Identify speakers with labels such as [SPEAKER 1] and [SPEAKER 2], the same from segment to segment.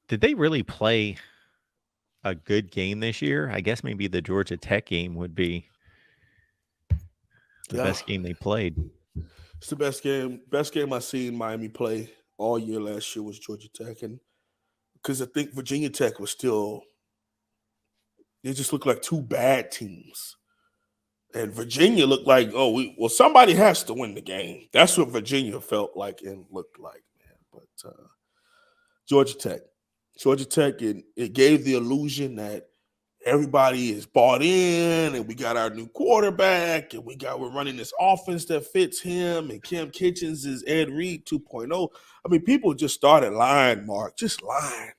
[SPEAKER 1] Did they really play a good game this year? I guess maybe the Georgia Tech game would be the
[SPEAKER 2] Yeah,
[SPEAKER 1] best game they played.
[SPEAKER 2] it's the best game. Best game I seen Miami play all year last year was Georgia Tech, and because I think Virginia Tech was still, they just looked like two bad teams. And Virginia looked like, oh, somebody has to win the game. That's what Virginia felt like and looked like, man. But Georgia Tech, Georgia Tech, it gave the illusion that everybody is bought in, and we got our new quarterback, and we're running this offense that fits him, and Cam Kitchens is Ed Reed 2.0. I mean, people just started lying, Mark, just lying.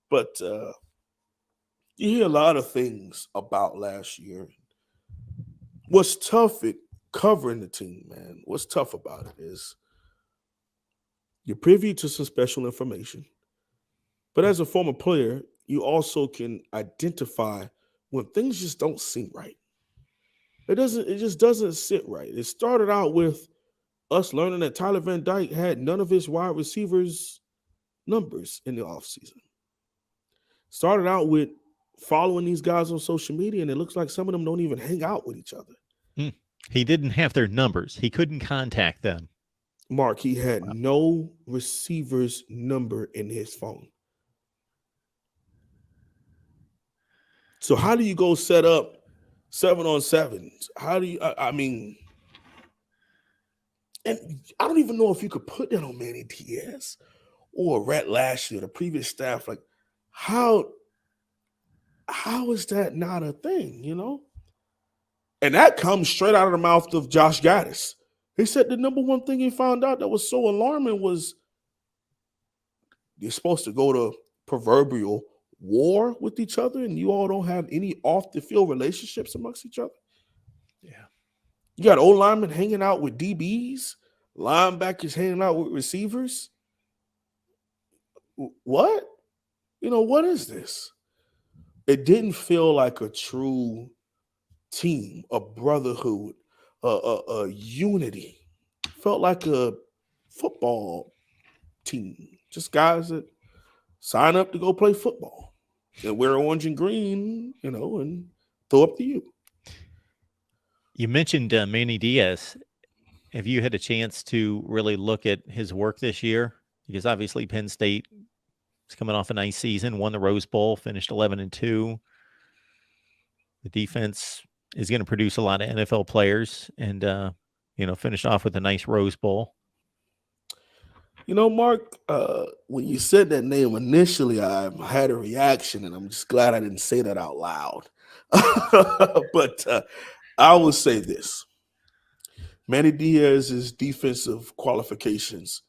[SPEAKER 2] But you hear a lot of things about last year. What's tough at covering the team, man, what's tough about it is you're privy to some special information. But as a former player, you also can identify when things just don't seem right. It just doesn't sit right. It started out with us learning that Tyler Van Dyke had none of his wide receivers numbers in the offseason. Started out with following these guys on social media, and it looks like some of them don't even hang out with each other.
[SPEAKER 1] Hmm. He didn't have their numbers. He couldn't contact them.
[SPEAKER 2] Mark, he had
[SPEAKER 1] Wow.
[SPEAKER 2] no receiver's number in his phone. So how do you go set up 7-on-7s? How do you? I mean, and I don't even know if you could put that on Manny Diaz or Rhett Lashley or the previous staff. Like, how is that not a thing? And that comes straight out of the mouth of Josh Gaddis. He said the number one thing he found out that was so alarming was you're supposed to go to proverbial war with each other, and you all don't have any off the field relationships amongst each other.
[SPEAKER 1] Yeah.
[SPEAKER 2] You got O linemen hanging out with DBs, linebackers hanging out with receivers. What? What is this? It didn't feel like a true team, a brotherhood, a unity. Felt like a football team. Just guys that sign up to go play football and wear orange and green, and throw up to you.
[SPEAKER 1] You mentioned Manny Diaz. Have you had a chance to really look at his work this year? Because obviously Penn State is coming off a nice season, won the Rose Bowl, finished 11-2. The defense is going to produce a lot of NFL players, and finished off with a nice Rose Bowl.
[SPEAKER 2] Mark, when you said that name initially, I had a reaction, and I'm just glad I didn't say that out loud. But I will say this: Manny Diaz's defensive qualifications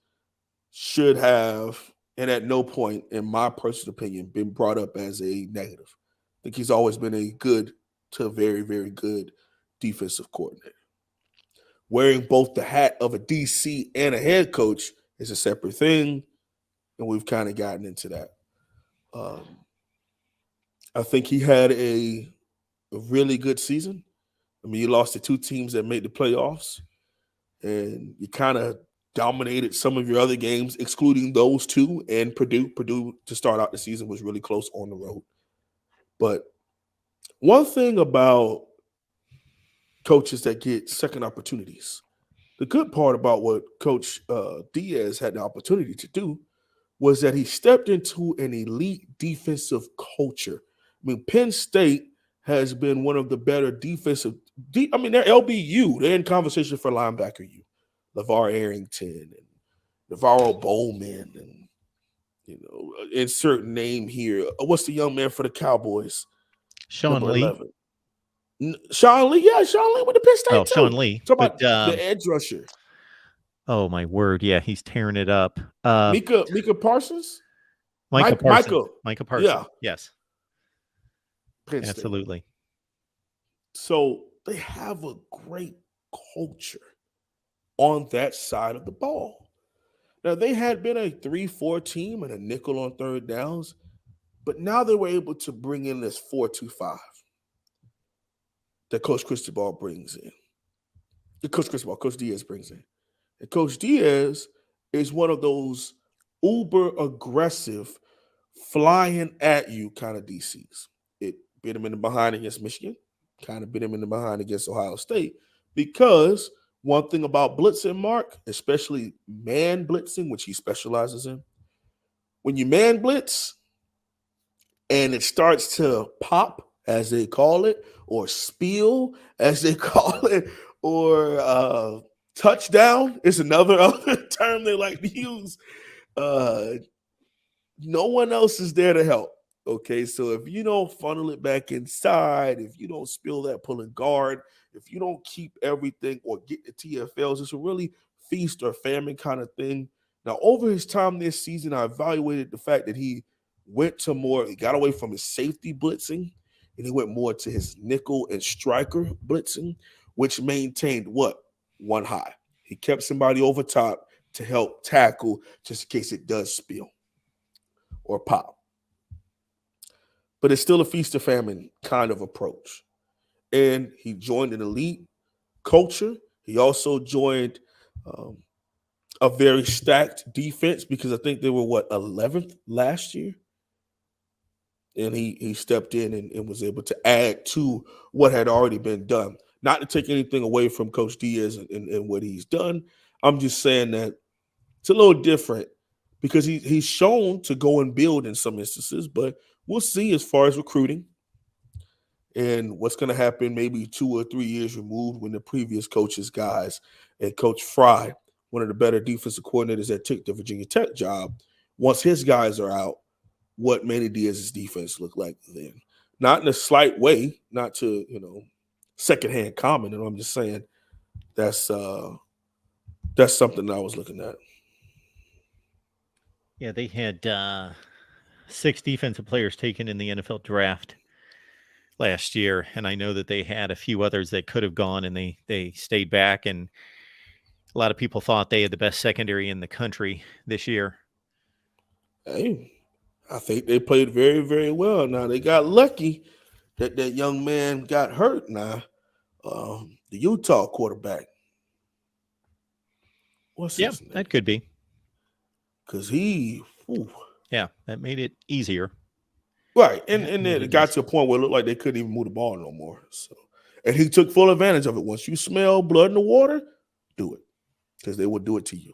[SPEAKER 2] should have, and at no point, in my personal opinion, been brought up as a negative. I think he's always been a good to very, very good defensive coordinator. Wearing both the hat of a DC and a head coach is a separate thing, and we've kind of gotten into that. Um, I think he had a really good season. I mean, you lost to two teams that made the playoffs, and you kind of dominated some of your other games, excluding those two and Purdue. Purdue to start out the season was really close on the road. But one thing about coaches that get second opportunities, the good part about what Coach Diaz had the opportunity to do was that he stepped into an elite defensive culture. I mean, Penn State has been one of the better defensive. I mean, they're LBU. They're in conversation for linebacker U. LeVar Arrington and Navarro Bowman and insert name here. What's the young man for the Cowboys?
[SPEAKER 1] Sean
[SPEAKER 2] Number
[SPEAKER 1] Lee.
[SPEAKER 2] 11. Sean Lee. Yeah, Sean Lee with the Penn
[SPEAKER 1] Oh,
[SPEAKER 2] State
[SPEAKER 1] Sean
[SPEAKER 2] too.
[SPEAKER 1] Lee.
[SPEAKER 2] Talk
[SPEAKER 1] But
[SPEAKER 2] about the edge rusher.
[SPEAKER 1] oh my word, yeah, he's tearing it up.
[SPEAKER 2] Mika Parsons.
[SPEAKER 1] Micah Parsons.
[SPEAKER 2] Michael.
[SPEAKER 1] Micah
[SPEAKER 2] Yeah,
[SPEAKER 1] Parsons. Yes,
[SPEAKER 2] Penn State.
[SPEAKER 1] absolutely.
[SPEAKER 2] So they have a great culture on that side of the ball. Now, they had been a 3-4 team and a nickel on third downs, but now they were able to bring in this 4-2-5 that Coach Cristobal brings in. Coach Diaz brings in. And Coach Diaz is one of those uber aggressive flying at you kind of DCs. It bit him in the behind against Michigan, kind of bit him in the behind against Ohio State, because one thing about blitzing, Mark, especially man blitzing, which he specializes in, when you man blitz and it starts to pop, as they call it, or spill, as they call it, or touchdown is another other term they like to use. Uh, no one else is there to help. Okay, so if you don't funnel it back inside, if you don't spill that pulling guard, if you don't keep everything or get the TFLs, it's a really feast or famine kind of thing. Now, over his time this season, I evaluated the fact that he he got away from his safety blitzing, and he went more to his nickel and striker blitzing, which maintained what? One high. He kept somebody over top to help tackle just in case it does spill or pop. But it's still a feast or famine kind of approach. And he joined an elite culture. He also joined a very stacked defense, because I think they were 11th last year. And he stepped in and was able to add to what had already been done. Not to take anything away from Coach Diaz and what he's done. I'm just saying that it's a little different, because he's shown to go and build in some instances, but we'll see as far as recruiting and what's going to happen maybe 2 or 3 years removed, when the previous coaches, guys, and Coach Fry, one of the better defensive coordinators that took the Virginia Tech job, once his guys are out, what Manny Diaz's defense look like then. Not in a slight way, not to, secondhand comment. And I'm just saying that's something I was looking at.
[SPEAKER 1] Yeah, they had 6 defensive players taken in the NFL draft last year, and I know that they had a few others that could have gone, and they stayed back, and a lot of people thought they had the best secondary in the country this year.
[SPEAKER 2] Hey, I think they played very, very well. Now, they got lucky that that young man got hurt now. The Utah quarterback. What's his name?
[SPEAKER 1] That could be.
[SPEAKER 2] Because
[SPEAKER 1] Yeah, that made it easier.
[SPEAKER 2] Right. And then it got to a point where it looked like they couldn't even move the ball no more. So, and he took full advantage of it. Once you smell blood in the water, do it. Because they will do it to you.